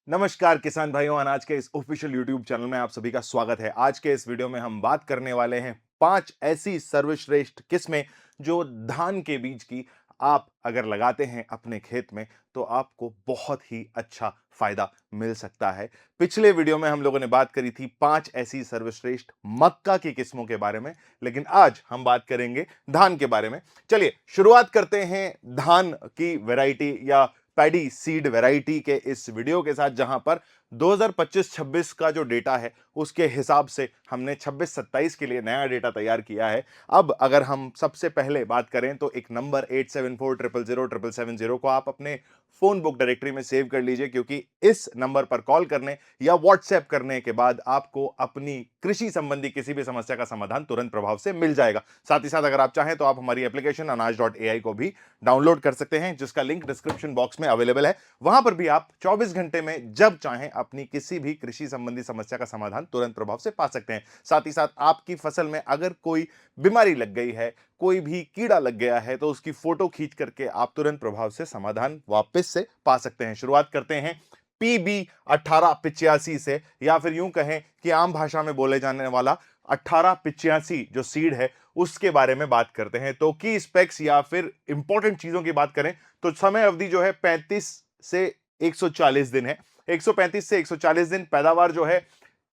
नमस्कार किसान भाइयों, अनाज के इस ऑफिशियल यूट्यूब चैनल में आप सभी का स्वागत है। आज के इस वीडियो में हम बात करने वाले हैं 5 ऐसी सर्वश्रेष्ठ किस्में जो धान के बीज की आप अगर लगाते हैं अपने खेत में तो आपको बहुत ही अच्छा फायदा मिल सकता है। पिछले वीडियो में हम लोगों ने बात करी थी 5 ऐसी सर्वश्रेष्ठ मक्का की किस्मों के बारे में, लेकिन आज हम बात करेंगे धान के बारे में। चलिए शुरुआत करते हैं धान की वैरायटी या पैडी सीड वैरायटी के इस वीडियो के साथ, जहां पर 2025-26 का जो डेटा है उसके हिसाब से हमने 26-27 के लिए नया डेटा तैयार किया है। अब अगर हम सबसे पहले बात करें तो एक नंबर 8740000770 को आप अपने फोन बुक डायरेक्टरी में सेव कर लीजिए, क्योंकि इस नंबर पर कॉल करने या व्हाट्सएप करने के बाद आपको अपनी कृषि संबंधी किसी भी समस्या का समाधान तुरंत प्रभाव से मिल जाएगा। साथ ही साथ अगर आप चाहें तो आप हमारी एप्लीकेशन अनाज.ai को भी डाउनलोड कर सकते हैं, जिसका लिंक डिस्क्रिप्शन बॉक्स में अवेलेबल है। वहां पर भी आप 24 घंटे में जब चाहें अपनी किसी भी कृषि संबंधी समस्या का समाधान तुरंत प्रभाव से पा सकते हैं। साथ ही साथ आपकी फसल में अगर कोई बीमारी लग गई है, कोई भी कीड़ा लग गया है, तो उसकी फोटो खींच करके आप तुरंत प्रभाव से समाधान वापस से पा सकते हैं। शुरुआत करते हैं पीबी 1885 से, या फिर यूं कहें कि आम भाषा में बोले जाने वाला 1885 जो सीड है उसके बारे में बात करते हैं। तो की स्पेक्स या फिर इंपॉर्टेंट चीजों की बात करें तो समय अवधि जो है 35 से 140 दिन है। 135 से 140 दिन, पैदावार जो है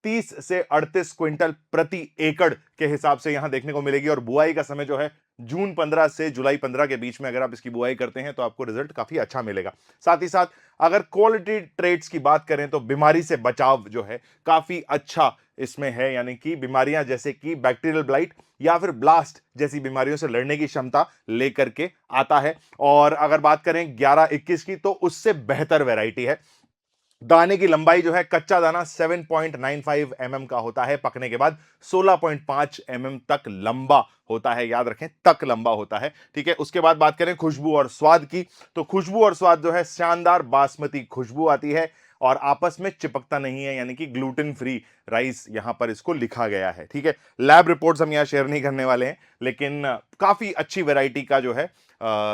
30 से 38 क्विंटल प्रति एकड़ के हिसाब से यहां देखने को मिलेगी। और बुआई का समय जो है जून 15 से जुलाई 15 के बीच में अगर आप इसकी बुआई करते हैं तो आपको रिजल्ट काफी अच्छा मिलेगा। साथ ही साथ अगर क्वालिटी ट्रेड्स की बात करें तो बीमारी से बचाव जो है काफी अच्छा इसमें है, यानी कि बीमारियां जैसे कि बैक्टीरियल ब्लाइट या फिर ब्लास्ट जैसी बीमारियों से लड़ने की क्षमता लेकर के आता है। और अगर बात करें 11-21 की तो उससे बेहतर वैरायटी है। दाने की लंबाई जो है, कच्चा दाना 7.95 mm का होता है, पकने के बाद 16.5 mm तक लंबा होता है। याद रखें, तक लंबा होता है। ठीक है। उसके बाद बात करें खुशबू और स्वाद की, तो खुशबू और स्वाद जो है शानदार बासमती खुशबू आती है और आपस में चिपकता नहीं है, यानी कि ग्लूटेन फ्री राइस यहां पर इसको लिखा गया है। ठीक है। लैब रिपोर्ट्स हम यहां शेयर नहीं करने वाले हैं, लेकिन काफी अच्छी वैरायटी का जो है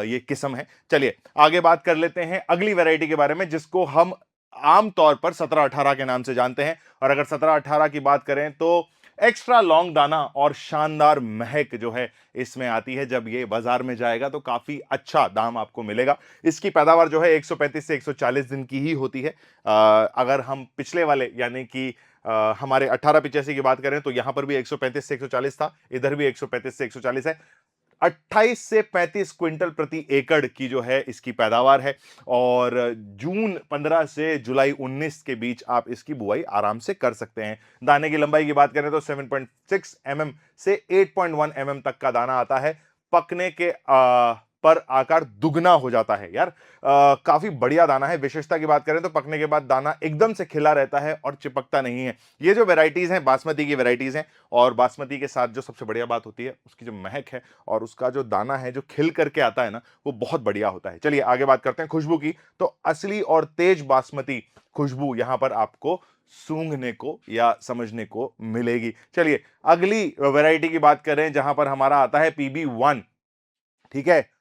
ये किस्म है। चलिए आगे बात कर लेते हैं अगली वैरायटी के बारे में, जिसको हम आमतौर पर 17-18 के नाम से जानते हैं। और अगर 17-18 की बात करें तो एक्स्ट्रा लॉन्ग दाना और शानदार महक जो है इसमें आती है। जब ये बाजार में जाएगा तो काफी अच्छा दाम आपको मिलेगा। इसकी पैदावार जो है 135 से 140 दिन की ही होती है। अगर हम पिछले वाले यानी कि हमारे 1885 की बात करें तो यहां पर भी 135 से 140 था, इधर भी 135 से 140 है। 28 से 35 क्विंटल प्रति एकड़ की जो है इसकी पैदावार है। और जून 15 से जुलाई 19 के बीच आप इसकी बुआई आराम से कर सकते हैं। दाने की लंबाई की बात करें तो 7.6 mm से 8.1 mm तक का दाना आता है। पकने के पर आकार दुगना हो जाता है। यार काफी बढ़िया दाना है। विशेषता की बात करें तो पकने के बाद दाना एकदम से खिला रहता है और चिपकता नहीं है। ये जो वेराइटीज हैं बासमती की वेराइटीज हैं, और बासमती के साथ जो सबसे बढ़िया बात होती है उसकी जो महक है और उसका जो दाना है जो खिल करके आता है ना, वो बहुत बढ़िया होता है। चलिए आगे बात करते हैं खुशबू की, तो असली और तेज बासमती खुशबू यहां पर आपको सूंघने को या समझने को मिलेगी। चलिए अगली वैरायटी की बात करें, जहां पर हमारा आता है PB1। ठीक है।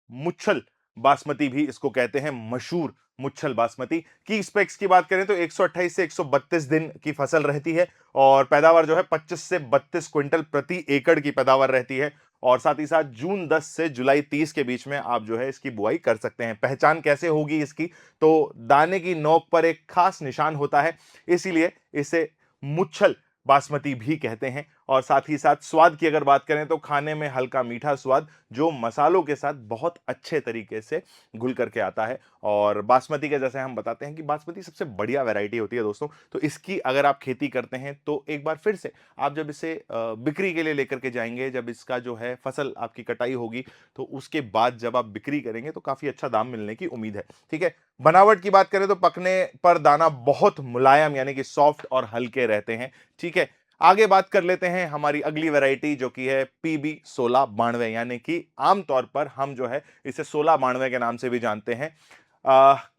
मुच्छल बासमती भी इसको कहते हैं, मशहूर मुच्छल बासमती। की स्पेक्स की बात करें तो 128 से 132 दिन की फसल रहती है और पैदावार जो है 25 से 32 क्विंटल प्रति एकड़ की पैदावार रहती है। और साथ ही साथ जून 10 से जुलाई 30 के बीच में आप जो है इसकी बुआई कर सकते हैं। पहचान कैसे होगी इसकी, तो दाने की नोक पर एक खास निशान होता है, इसीलिए इसे मुच्छल बासमती भी कहते हैं। और साथ ही साथ स्वाद की अगर बात करें तो खाने में हल्का मीठा स्वाद जो मसालों के साथ बहुत अच्छे तरीके से घुल करके आता है। और बासमती के जैसे हम बताते हैं कि बासमती सबसे बढ़िया वैरायटी होती है दोस्तों, तो इसकी अगर आप खेती करते हैं तो एक बार फिर से आप जब इसे बिक्री के लिए लेकर के जाएंगे, जब इसका जो है फसल आपकी कटाई होगी तो उसके बाद जब आप बिक्री करेंगे तो काफी अच्छा दाम मिलने की उम्मीद है। ठीक है। बनावट की बात करें तो पकने पर दाना बहुत मुलायम यानी कि सॉफ्ट और हल्के रहते हैं। ठीक है। आगे बात कर लेते हैं हमारी अगली वैरायटी जो कि है PB1692, यानी कि आमतौर पर हम जो है इसे 1692 के नाम से भी जानते हैं।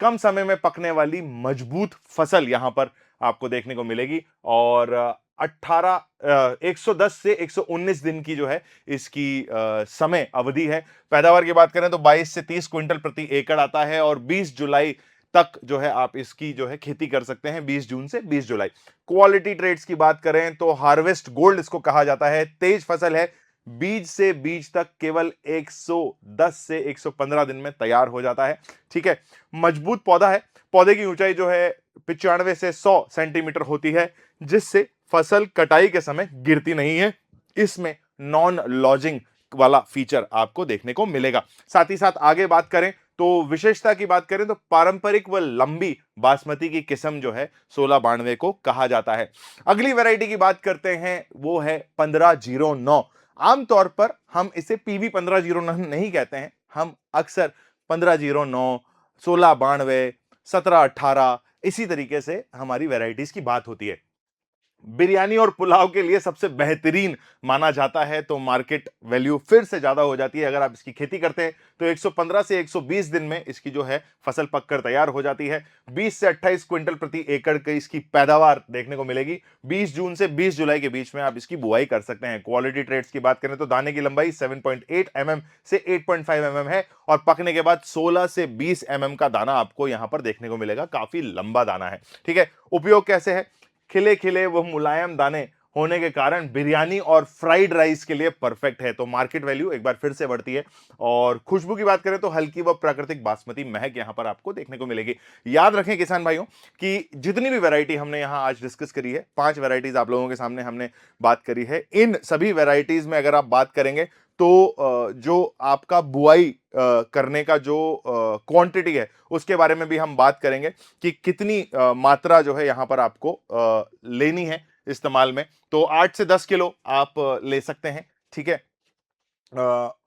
कम समय में पकने वाली मजबूत फसल यहां पर आपको देखने को मिलेगी। और 110 से 119 दिन की जो है इसकी समय अवधि है। पैदावार की बात करें तो 22 से 30 क्विंटल प्रति एकड़ आता है और 20 जुलाई तक जो है आप इसकी जो है खेती कर सकते हैं 20 जून से 20 जुलाई। क्वालिटी ट्रेड्स की बात करें तो हार्वेस्ट गोल्ड इसको कहा जाता है। तेज फसल है, बीज से बीज तक केवल 110 से 115 दिन में तैयार हो जाता है। ठीक है, मजबूत पौधा है, पौधे की ऊंचाई जो है 95 से 100 सेंटीमीटर होती है, जिससे फसल कटाई के समय गिरती नहीं है। इसमें नॉन लॉजिंग वाला फीचर आपको देखने को मिलेगा। साथ ही साथ आगे बात करें तो विशेषता की बात करें तो पारंपरिक व लंबी बासमती की किस्म जो है 1692 को कहा जाता है। अगली वैरायटी की बात करते हैं, वो है 1509। आमतौर पर हम इसे पीवी 1509 नहीं कहते हैं, हम अक्सर 1509, 1692, 1718 इसी तरीके से हमारी वैरायटीज की बात होती है। बिरयानी और पुलाव के लिए सबसे बेहतरीन माना जाता है, तो मार्केट वैल्यू फिर से ज्यादा हो जाती है अगर आप इसकी खेती करते हैं तो 115 से 120 दिन में इसकी जो है फसल पककर तैयार हो जाती है। 20 से 28 क्विंटल प्रति एकड़ की इसकी पैदावार देखने को मिलेगी। 20 जून से 20 जुलाई के बीच में आप इसकी बुआई कर सकते हैं। क्वालिटी ट्रेड्स की बात करें तो दाने की लंबाई 7.8 mm से 8.5 mm है और पकने के बाद 16 से 20 mm का दाना आपको यहां पर देखने को मिलेगा। काफी लंबा दाना है। ठीक है, उपयोग कैसे है? खिले खिले वो मुलायम दाने होने के कारण बिरयानी और फ्राइड राइस के लिए परफेक्ट है, तो मार्केट वैल्यू एक बार फिर से बढ़ती है। और खुशबू की बात करें तो हल्की व प्राकृतिक बासमती महक यहां पर आपको देखने को मिलेगी। याद रखें किसान भाइयों कि जितनी भी वैरायटी हमने यहां आज डिस्कस करी है, 5 वैरायटीज आप लोगों के सामने हमने बात करी है, इन सभी वैरायटीज में अगर आप बात करेंगे तो जो आपका बुआई करने का जो क्वांटिटी है उसके बारे में भी हम बात करेंगे कि कितनी मात्रा जो है यहां पर आपको लेनी है इस्तेमाल में। तो 8 से 10 किलो आप ले सकते हैं। ठीक है,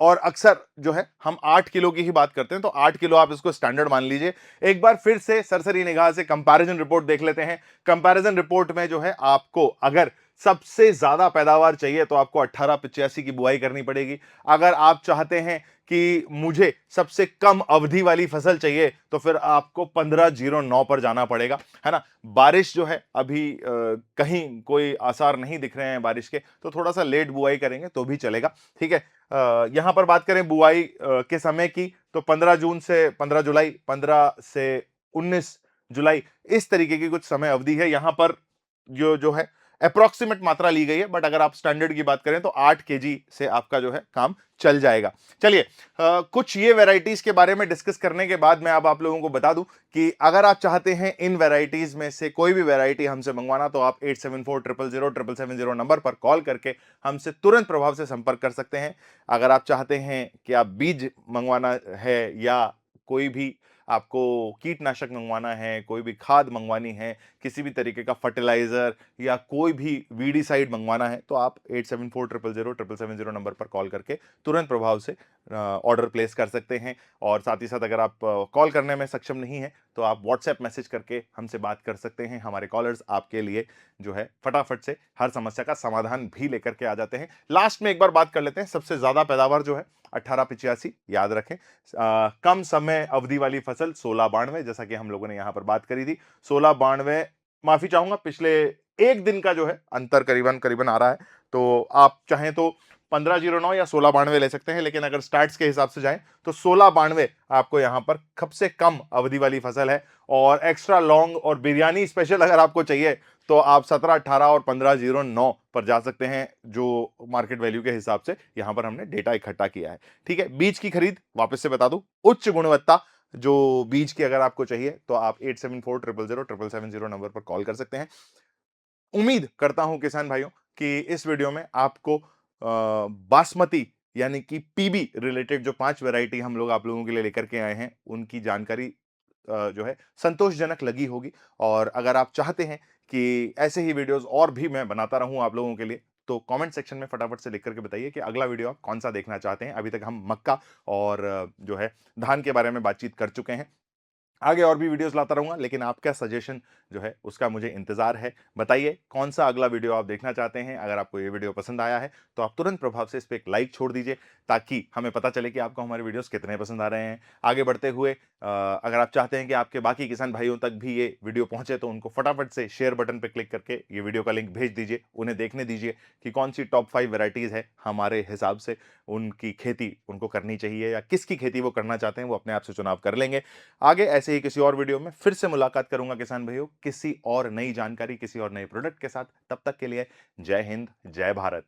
और अक्सर जो है हम 8 किलो की ही बात करते हैं, तो 8 किलो आप इसको स्टैंडर्ड मान लीजिए। एक बार फिर से सरसरी निगाह से कंपैरिजन रिपोर्ट देख लेते हैं। कंपैरिजन रिपोर्ट में जो है आपको अगर सबसे ज्यादा पैदावार चाहिए तो आपको 1885 की बुआई करनी पड़ेगी। अगर आप चाहते हैं कि मुझे सबसे कम अवधि वाली फसल चाहिए तो फिर आपको 1509 पर जाना पड़ेगा, है ना। बारिश जो है अभी कहीं कोई आसार नहीं दिख रहे हैं बारिश के, तो थोड़ा सा लेट बुआई करेंगे तो भी चलेगा। ठीक है, यहां पर बात करें बुआई के समय की तो 15 जून से 15 जुलाई, 15 से 19 जुलाई, इस तरीके की कुछ समय अवधि है। यहां पर जो जो है अप्रोक्सीमेट मात्रा ली गई है, बट अगर आप स्टैंडर्ड की बात करें तो 8 केजी से आपका जो है काम चल जाएगा। चलिए, कुछ ये वैरायटीज के बारे में डिस्कस करने के बाद मैं अब आप लोगों को बता दूं कि अगर आप चाहते हैं इन वैरायटीज में से कोई भी वैरायटी हमसे मंगवाना तो आप 87400770 नंबर पर कॉल करके हमसे तुरंत प्रभाव से संपर्क कर सकते हैं। अगर आप चाहते हैं कि आप बीज मंगवाना है या कोई भी आपको कीटनाशक मंगवाना है, कोई भी खाद मंगवानी है, किसी भी तरीके का फर्टिलाइजर या कोई भी वीडीसाइड मंगवाना है, तो आप 87400770 नंबर पर कॉल करके तुरंत प्रभाव से ऑर्डर प्लेस कर सकते हैं। और साथ ही साथ अगर आप कॉल करने में सक्षम नहीं है तो आप व्हाट्सएप मैसेज करके हमसे बात कर सकते हैं। हमारे कॉलर्स आपके लिए जो है फटाफट से हर समस्या का समाधान भी लेकर के आ जाते हैं। लास्ट में एक बार बात कर लेते हैं, सबसे ज्यादा पैदावार जो है 1885, याद रखें। कम समय अवधि वाली फसल 1692, जैसा कि हम लोगों ने यहां पर बात करी थी। 1692, माफी चाहूंगा, पिछले एक दिन का जो है अंतर करीबन करीबन आ रहा है, तो आप चाहें तो 1509 या 1692 ले सकते हैं, लेकिन अगर स्टार्ट्स के हिसाब से जाएं तो 1692 आपको यहां पर सबसे कम अवधि वाली फसल है। और एक्स्ट्रा लॉन्ग और बिरयानी स्पेशल अगर आपको चाहिए तो आप 1718 और 1509 पर जा सकते हैं, जो मार्केट वैल्यू के हिसाब से यहां पर हमने डेटा इकट्ठा किया है। ठीक है, बीज की खरीद वापस से बता दूं, उच्च गुणवत्ता जो बीज की अगर आपको चाहिए तो आप 87400770 नंबर पर कॉल कर सकते हैं। उम्मीद करता हूं किसान भाइयों कि इस वीडियो में आपको बासमती यानी कि पीबी रिलेटेड जो 5 वैरायटी हम लोग आप लोगों के लिए लेकर के आए हैं उनकी जानकारी जो है संतोषजनक लगी होगी। और अगर आप चाहते हैं कि ऐसे ही वीडियोस और भी मैं बनाता रहूं आप लोगों के लिए, तो कमेंट सेक्शन में फटाफट से लिख करके बताइए कि अगला वीडियो आप कौन सा देखना चाहते हैं। अभी तक हम मक्का और जो है धान के बारे में बातचीत कर चुके हैं, आगे और भी वीडियोस लाता रहूंगा, लेकिन आपका सजेशन जो है उसका मुझे इंतजार है। बताइए कौन सा अगला वीडियो आप देखना चाहते हैं। अगर आपको ये वीडियो पसंद आया है तो आप तुरंत प्रभाव से इस पे एक लाइक छोड़ दीजिए, ताकि हमें पता चले कि आपको हमारे वीडियोस कितने पसंद आ रहे हैं। आगे बढ़ते हुए अगर आप चाहते हैं कि आपके बाकी किसान भाइयों तक भी ये वीडियो पहुंचे तो उनको फटाफट से शेयर बटन पर क्लिक करके ये वीडियो का लिंक भेज दीजिए, उन्हें देखने दीजिए कि कौन सी टॉप 5 वैरायटीज है हमारे हिसाब से उनकी खेती उनको करनी चाहिए, या किसकी खेती वो करना चाहते हैं वो अपने आप से चुनाव कर लेंगे। आगे ऐसे ऐसे ही किसी और वीडियो में फिर से मुलाकात करूंगा किसान भाइयों, किसी और नई जानकारी, किसी और नए प्रोडक्ट के साथ। तब तक के लिए जय हिंद, जय भारत।